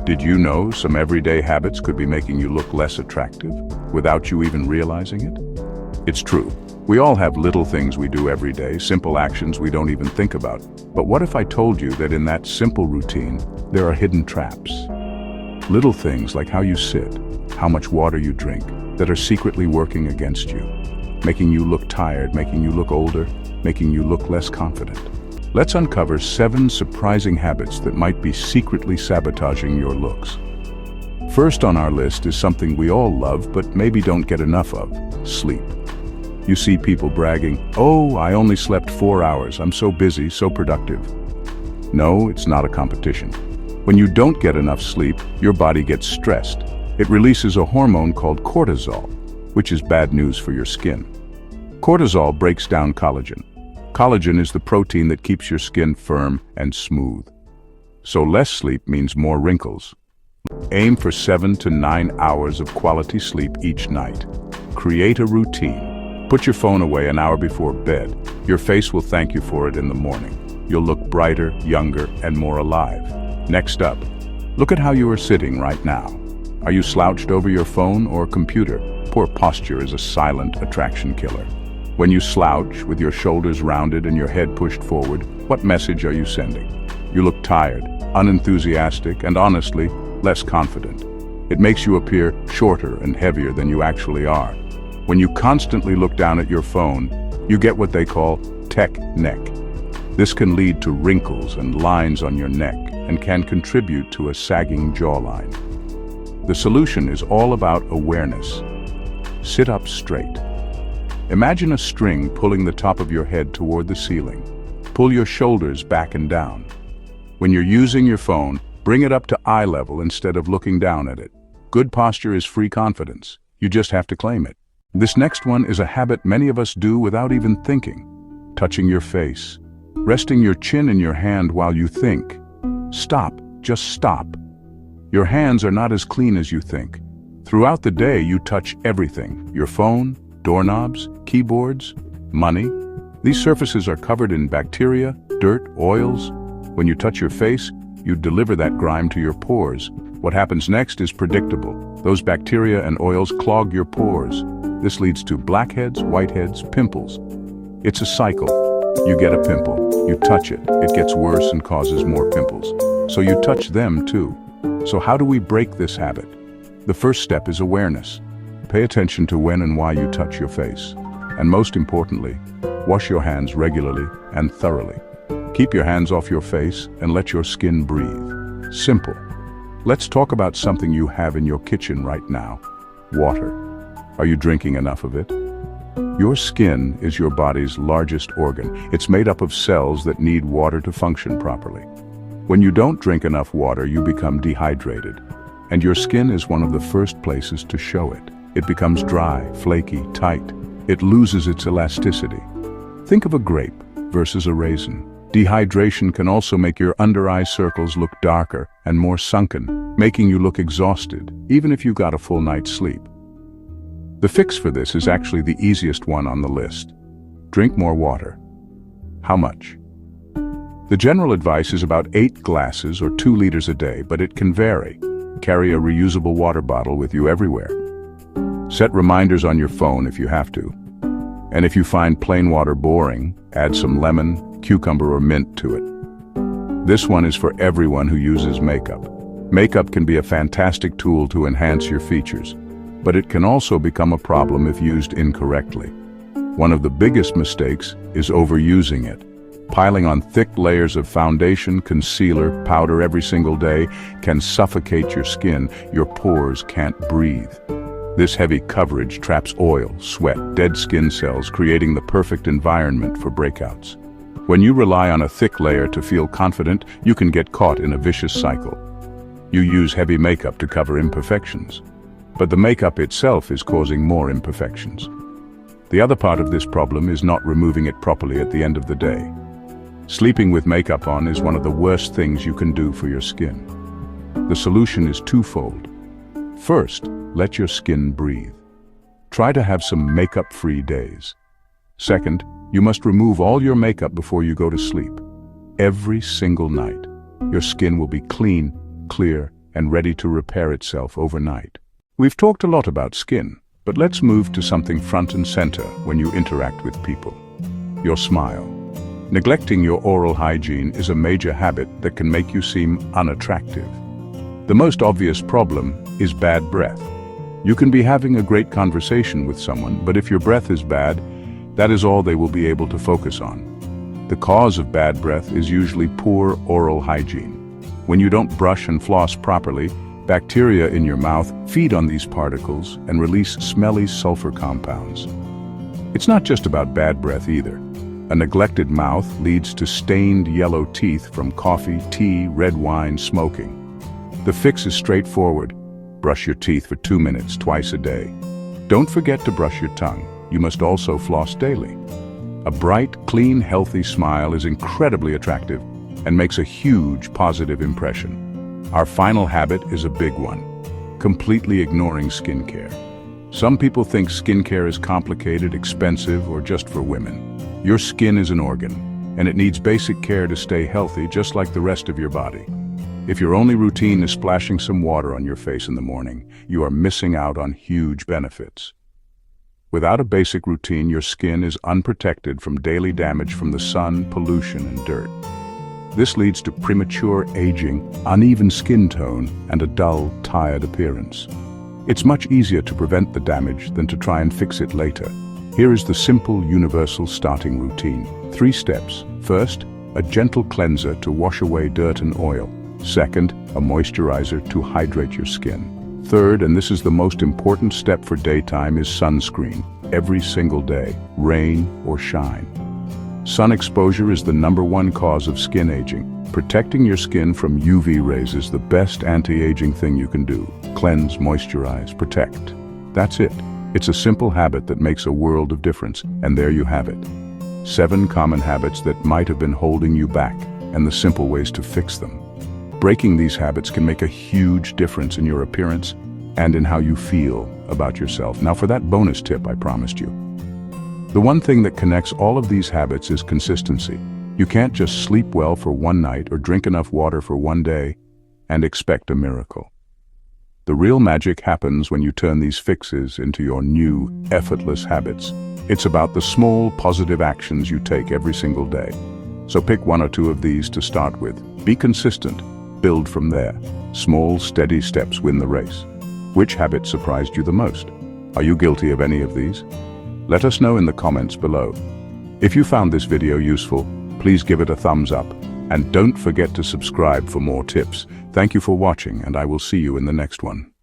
Did you know some everyday habits could be making you look less attractive without you even realizing it? It's true. We all have little things we do every day, simple actions we don't even think about. But what if I told you that in that simple routine, there are hidden traps? Little things like how you sit, how much water you drink, that are secretly working against you, making you look tired, making you look older, making you look less confident. Let's uncover 7 surprising habits that might be secretly sabotaging your looks. First on our list is something we all love but maybe don't get enough of: sleep. You see people bragging, "Oh, I only slept 4 hours, I'm so busy, so productive." No, it's not a competition. When you don't get enough sleep, your body gets stressed. It releases a hormone called cortisol, which is bad news for your skin. Cortisol breaks down collagen. Collagen is the protein that keeps your skin firm and smooth. So less sleep means more wrinkles. Aim for 7 to 9 hours of quality sleep each night. Create a routine. Put your phone away an hour before bed. Your face will thank you for it in the morning. You'll look brighter, younger, and more alive. Next up, look at how you are sitting right now. Are you slouched over your phone or computer? Poor posture is a silent attraction killer. When you slouch, with your shoulders rounded and your head pushed forward, what message are you sending? You look tired, unenthusiastic, and honestly, less confident. It makes you appear shorter and heavier than you actually are. When you constantly look down at your phone, you get what they call tech neck. This can lead to wrinkles and lines on your neck and can contribute to a sagging jawline. The solution is all about awareness. Sit up straight. Imagine a string pulling the top of your head toward the ceiling. Pull your shoulders back and down. When you're using your phone, bring it up to eye level instead of looking down at it. Good posture is free confidence. You just have to claim it. This next one is a habit many of us do without even thinking. Touching your face. Resting your chin in your hand while you think. Stop. Just stop. Your hands are not as clean as you think. Throughout the day, you touch everything. Your phone, doorknobs, keyboards, money. These surfaces are covered in bacteria, dirt, oils. When you touch your face, you deliver that grime to your pores. What happens next is predictable. Those bacteria and oils clog your pores. This leads to blackheads, whiteheads, pimples. It's a cycle. You get a pimple, you touch it, it gets worse and causes more pimples. So you touch them too. So how do we break this habit? The first step is awareness. Pay attention to when and why you touch your face. And most importantly, wash your hands regularly and thoroughly. Keep your hands off your face and let your skin breathe. Simple. Let's talk about something you have in your kitchen right now: water. Are you drinking enough of it? Your skin is your body's largest organ. It's made up of cells that need water to function properly. When you don't drink enough water, you become dehydrated. And your skin is one of the first places to show it. It becomes dry, flaky, tight. It loses its elasticity. Think of a grape versus a raisin. Dehydration can also make your under-eye circles look darker and more sunken, making you look exhausted, even if you got a full night's sleep. The fix for this is actually the easiest one on the list. Drink more water. How much? The general advice is about 8 glasses or 2 liters a day, but it can vary. Carry a reusable water bottle with you everywhere. Set reminders on your phone if you have to. And if you find plain water boring, add some lemon, cucumber, or mint to it. This one is for everyone who uses makeup. Makeup can be a fantastic tool to enhance your features, but it can also become a problem if used incorrectly. One of the biggest mistakes is overusing it. Piling on thick layers of foundation, concealer, powder every single day can suffocate your skin. Your pores can't breathe. This heavy coverage traps oil, sweat, dead skin cells, creating the perfect environment for breakouts. When you rely on a thick layer to feel confident, you can get caught in a vicious cycle. You use heavy makeup to cover imperfections, but the makeup itself is causing more imperfections. The other part of this problem is not removing it properly at the end of the day. Sleeping with makeup on is one of the worst things you can do for your skin. The solution is twofold. First, let your skin breathe. Try to have some makeup-free days. Second, you must remove all your makeup before you go to sleep. Every single night, your skin will be clean, clear, and ready to repair itself overnight. We've talked a lot about skin, but let's move to something front and center when you interact with people: your smile. Neglecting your oral hygiene is a major habit that can make you seem unattractive. The most obvious problem is bad breath. You can be having a great conversation with someone, but if your breath is bad, that is all they will be able to focus on. The cause of bad breath is usually poor oral hygiene. When you don't brush and floss properly, bacteria in your mouth feed on these particles and release smelly sulfur compounds. It's not just about bad breath either. A neglected mouth leads to stained yellow teeth from coffee, tea, red wine, smoking. The fix is straightforward. Brush your teeth for 2 minutes twice a day. Don't forget to brush your tongue. You must also floss daily. A bright, clean, healthy smile is incredibly attractive and makes a huge positive impression. Our final habit is a big one: completely ignoring skincare. Some people think skincare is complicated, expensive, or just for women. Your skin is an organ, and it needs basic care to stay healthy just like the rest of your body. If your only routine is splashing some water on your face in the morning, you are missing out on huge benefits. Without a basic routine, your skin is unprotected from daily damage from the sun, pollution, and dirt. This leads to premature aging, uneven skin tone, and a dull, tired appearance. It's much easier to prevent the damage than to try and fix it later. Here is the simple, universal starting routine. 3 steps. First, a gentle cleanser to wash away dirt and oil. Second, a moisturizer to hydrate your skin. Third, and this is the most important step for daytime, is sunscreen. Every single day, rain or shine. Sun exposure is the #1 cause of skin aging. Protecting your skin from UV rays is the best anti-aging thing you can do. Cleanse, moisturize, protect. That's it. It's a simple habit that makes a world of difference, and there you have it. 7 common habits that might have been holding you back, and the simple ways to fix them. Breaking these habits can make a huge difference in your appearance and in how you feel about yourself. Now for that bonus tip I promised you. The one thing that connects all of these habits is consistency. You can't just sleep well for one night or drink enough water for one day and expect a miracle. The real magic happens when you turn these fixes into your new, effortless habits. It's about the small, positive actions you take every single day. So pick 1 or 2 of these to start with. Be consistent. Build from there. Small, steady steps win the race. Which habit surprised you the most? Are you guilty of any of these? Let us know in the comments below. If you found this video useful, please give it a thumbs up, and don't forget to subscribe for more tips. Thank you for watching, and I will see you in the next one.